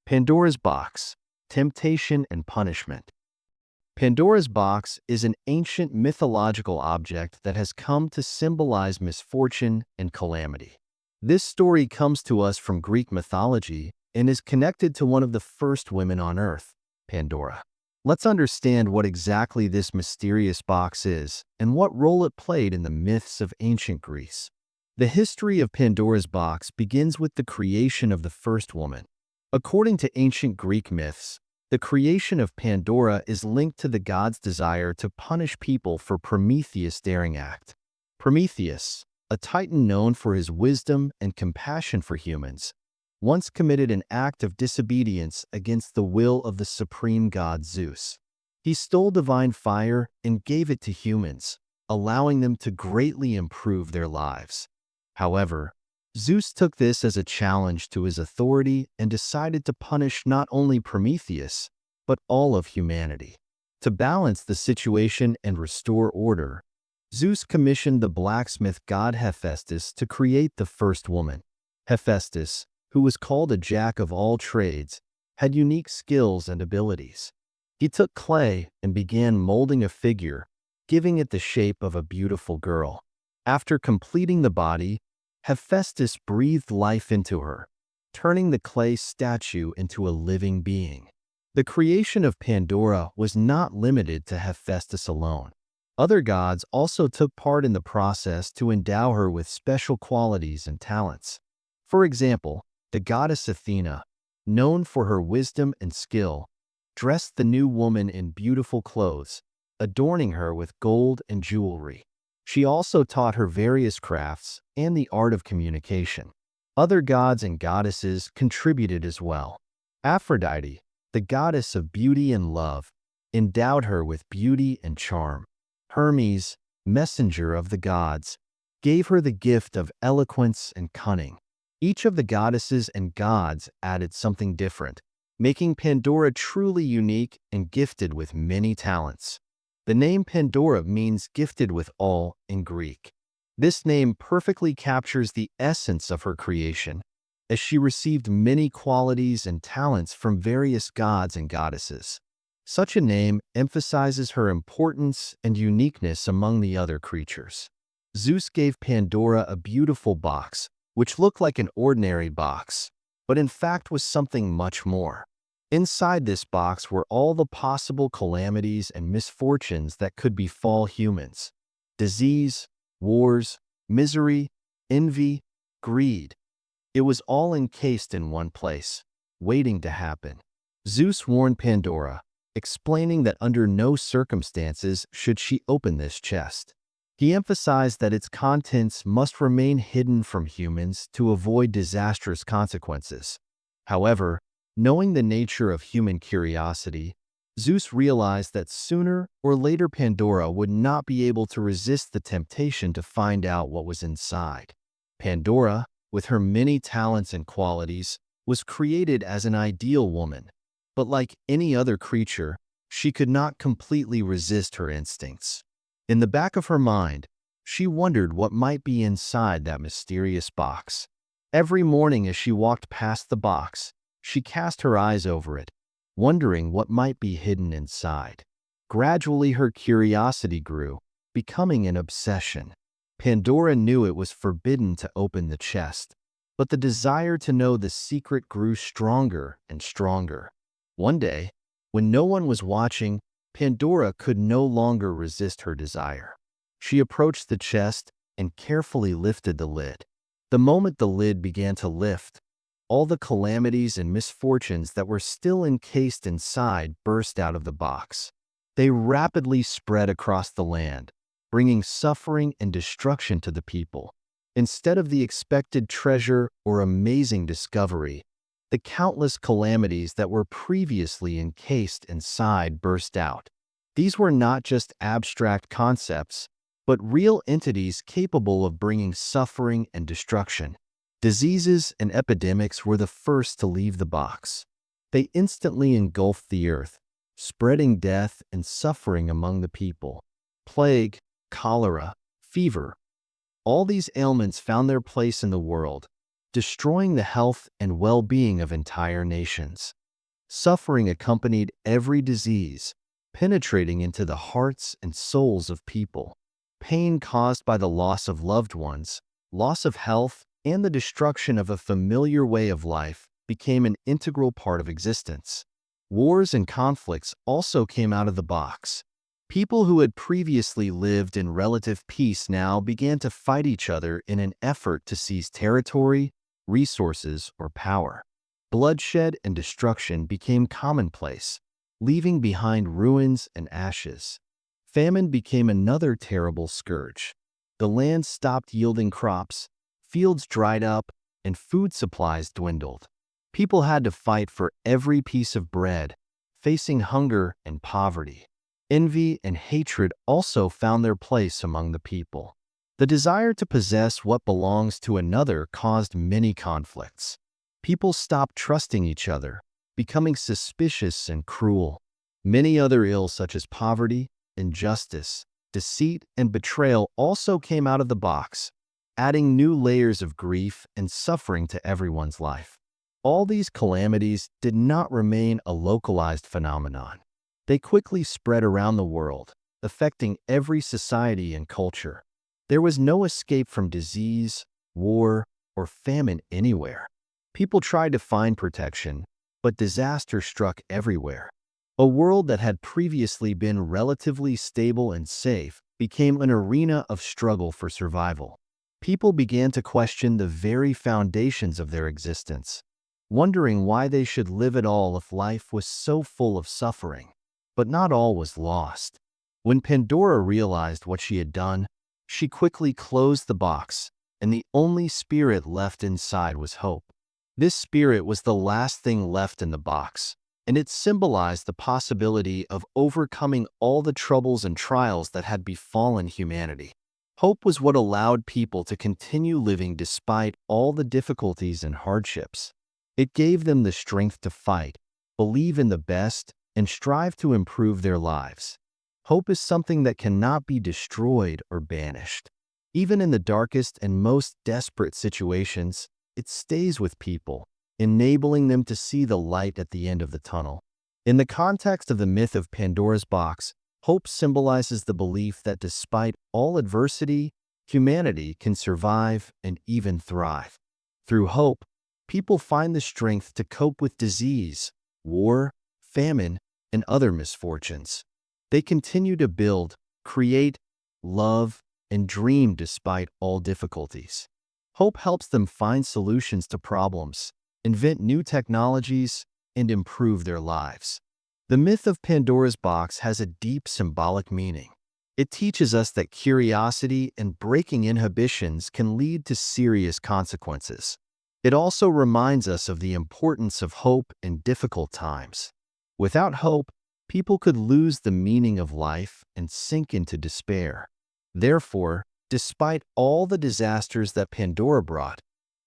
Pandora's box, temptation and punishment. Pandora's box is an ancient mythological object that has come to symbolize misfortune and calamity. This story comes to us from Greek mythology and is connected to one of the first women on Earth, Pandora. Let's understand what exactly this mysterious box is and what role it played in the myths of ancient Greece. The history of Pandora's box begins with the creation of the first woman. According to ancient Greek myths, the creation of Pandora is linked to the god's desire to punish people for Prometheus' daring act. Prometheus, a titan known for his wisdom and compassion for humans, once committed an act of disobedience against the will of the supreme god Zeus. He stole divine fire and gave it to humans, allowing them to greatly improve their lives. However, Zeus took this as a challenge to his authority and decided to punish not only Prometheus, but all of humanity. To balance the situation and restore order, Zeus commissioned the blacksmith god Hephaestus to create the first woman. Hephaestus, who was called a jack of all trades, had unique skills and abilities. He took clay and began molding a figure, giving it the shape of a beautiful girl. After completing the body, Hephaestus breathed life into her, turning the clay statue into a living being. The creation of Pandora was not limited to Hephaestus alone. Other gods also took part in the process to endow her with special qualities and talents. For example, the goddess Athena, known for her wisdom and skill, dressed the new woman in beautiful clothes, adorning her with gold and jewelry. She also taught her various crafts and the art of communication. Other gods and goddesses contributed as well. Aphrodite, the goddess of beauty and love, endowed her with beauty and charm. Hermes, messenger of the gods, gave her the gift of eloquence and cunning. Each of the goddesses and gods added something different, making Pandora truly unique and gifted with many talents. The name Pandora means gifted with all in Greek. This name perfectly captures the essence of her creation, as she received many qualities and talents from various gods and goddesses. Such a name emphasizes her importance and uniqueness among the other creatures. Zeus gave Pandora a beautiful box, which looked like an ordinary box, but in fact was something much more. Inside this box were all the possible calamities and misfortunes that could befall humans. Disease, wars, misery, envy, greed. It was all encased in one place, waiting to happen. Zeus warned Pandora, explaining that under no circumstances should she open this chest. He emphasized that its contents must remain hidden from humans to avoid disastrous consequences. However, knowing the nature of human curiosity, Zeus realized that sooner or later Pandora would not be able to resist the temptation to find out what was inside. Pandora, with her many talents and qualities, was created as an ideal woman, but like any other creature, she could not completely resist her instincts. In the back of her mind, she wondered what might be inside that mysterious box. Every morning as she walked past the box, she cast her eyes over it, wondering what might be hidden inside. Gradually, her curiosity grew, becoming an obsession. Pandora knew it was forbidden to open the chest, but the desire to know the secret grew stronger and stronger. One day, when no one was watching, Pandora could no longer resist her desire. She approached the chest and carefully lifted the lid. The moment the lid began to lift, all the calamities and misfortunes that were still encased inside burst out of the box. They rapidly spread across the land, bringing suffering and destruction to the people. Instead of the expected treasure or amazing discovery, the countless calamities that were previously encased inside burst out. These were not just abstract concepts, but real entities capable of bringing suffering and destruction. Diseases and epidemics were the first to leave the box. They instantly engulfed the earth, spreading death and suffering among the people. Plague, cholera, fever. All these ailments found their place in the world, destroying the health and well-being of entire nations. Suffering accompanied every disease, penetrating into the hearts and souls of people. Pain caused by the loss of loved ones, loss of health, and the destruction of a familiar way of life became an integral part of existence. Wars and conflicts also came out of the box. People who had previously lived in relative peace now began to fight each other in an effort to seize territory, resources, or power. Bloodshed and destruction became commonplace, leaving behind ruins and ashes. Famine became another terrible scourge. The land stopped yielding crops, fields dried up, and food supplies dwindled. People had to fight for every piece of bread, facing hunger and poverty. Envy and hatred also found their place among the people. The desire to possess what belongs to another caused many conflicts. People stopped trusting each other, becoming suspicious and cruel. Many other ills such as poverty, injustice, deceit, and betrayal also came out of the box, adding new layers of grief and suffering to everyone's life. All these calamities did not remain a localized phenomenon. They quickly spread around the world, affecting every society and culture. There was no escape from disease, war, or famine anywhere. People tried to find protection, but disaster struck everywhere. A world that had previously been relatively stable and safe became an arena of struggle for survival. People began to question the very foundations of their existence, wondering why they should live at all if life was so full of suffering. But not all was lost. When Pandora realized what she had done, she quickly closed the box, and the only spirit left inside was hope. This spirit was the last thing left in the box, and it symbolized the possibility of overcoming all the troubles and trials that had befallen humanity. Hope was what allowed people to continue living despite all the difficulties and hardships. It gave them the strength to fight, believe in the best, and strive to improve their lives. Hope is something that cannot be destroyed or banished. Even in the darkest and most desperate situations, it stays with people, enabling them to see the light at the end of the tunnel. In the context of the myth of Pandora's box, hope symbolizes the belief that despite all adversity, humanity can survive and even thrive. Through hope, people find the strength to cope with disease, war, famine, and other misfortunes. They continue to build, create, love, and dream despite all difficulties. Hope helps them find solutions to problems, invent new technologies, and improve their lives. The myth of Pandora's box has a deep symbolic meaning. It teaches us that curiosity and breaking inhibitions can lead to serious consequences. It also reminds us of the importance of hope in difficult times. Without hope, people could lose the meaning of life and sink into despair. Therefore, despite all the disasters that Pandora brought,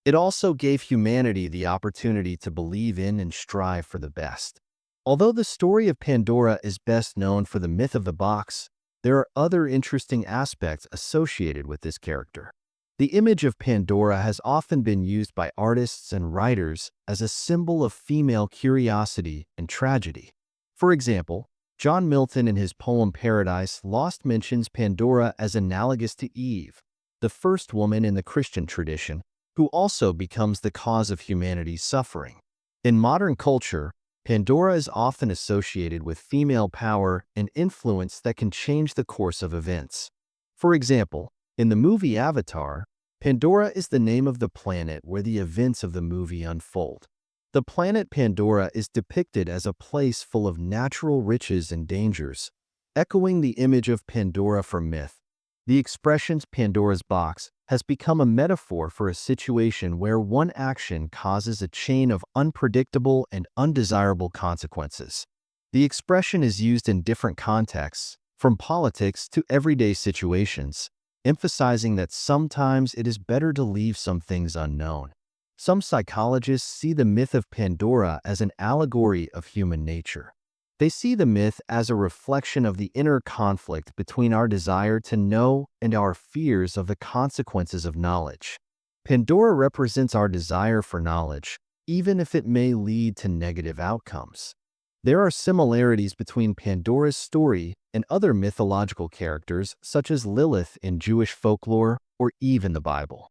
it also gave humanity the opportunity to believe in and strive for the best. Although the story of Pandora is best known for the myth of the box, there are other interesting aspects associated with this character. The image of Pandora has often been used by artists and writers as a symbol of female curiosity and tragedy. For example, John Milton in his poem Paradise Lost mentions Pandora as analogous to Eve, the first woman in the Christian tradition, who also becomes the cause of humanity's suffering. In modern culture, Pandora is often associated with female power and influence that can change the course of events. For example, in the movie Avatar, Pandora is the name of the planet where the events of the movie unfold. The planet Pandora is depicted as a place full of natural riches and dangers, echoing the image of Pandora from myth. The expression Pandora's box has become a metaphor for a situation where one action causes a chain of unpredictable and undesirable consequences. The expression is used in different contexts, from politics to everyday situations, emphasizing that sometimes it is better to leave some things unknown. Some psychologists see the myth of Pandora as an allegory of human nature. They see the myth as a reflection of the inner conflict between our desire to know and our fears of the consequences of knowledge. Pandora represents our desire for knowledge, even if it may lead to negative outcomes. There are similarities between Pandora's story and other mythological characters such as Lilith in Jewish folklore or Eve in the Bible.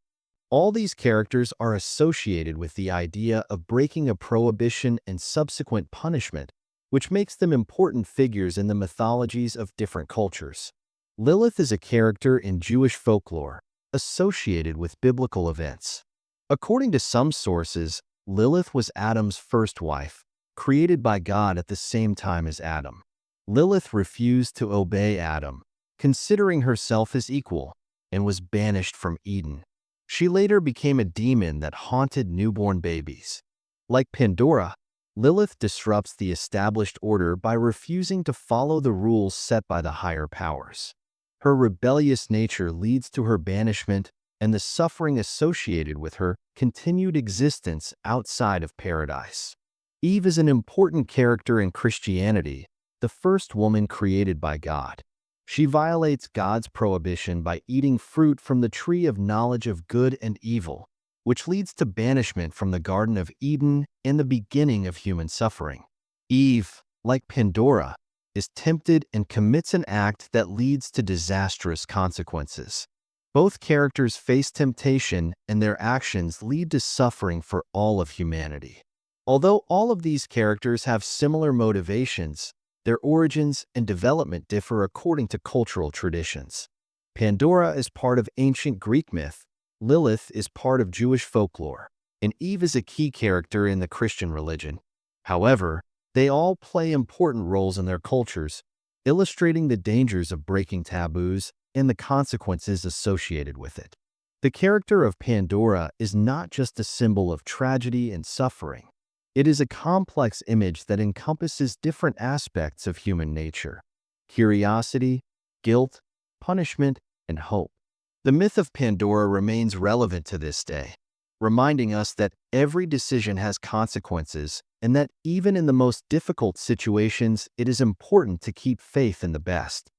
All these characters are associated with the idea of breaking a prohibition and subsequent punishment, which makes them important figures in the mythologies of different cultures. Lilith is a character in Jewish folklore associated with biblical events. According to some sources, Lilith was Adam's first wife, created by God at the same time as Adam. Lilith refused to obey Adam, considering herself his equal, and was banished from Eden. She later became a demon that haunted newborn babies. Like Pandora, Lilith disrupts the established order by refusing to follow the rules set by the higher powers. Her rebellious nature leads to her banishment and the suffering associated with her continued existence outside of paradise. Eve is an important character in Christianity, the first woman created by God. She violates God's prohibition by eating fruit from the tree of knowledge of good and evil, which leads to banishment from the Garden of Eden and the beginning of human suffering. Eve, like Pandora, is tempted and commits an act that leads to disastrous consequences. Both characters face temptation, and their actions lead to suffering for all of humanity. Although all of these characters have similar motivations, their origins and development differ according to cultural traditions. Pandora is part of ancient Greek myth, Lilith is part of Jewish folklore, and Eve is a key character in the Christian religion. However, they all play important roles in their cultures, illustrating the dangers of breaking taboos and the consequences associated with it. The character of Pandora is not just a symbol of tragedy and suffering. It is a complex image that encompasses different aspects of human nature: curiosity, guilt, punishment, and hope. The myth of Pandora remains relevant to this day, reminding us that every decision has consequences and that even in the most difficult situations, it is important to keep faith in the best.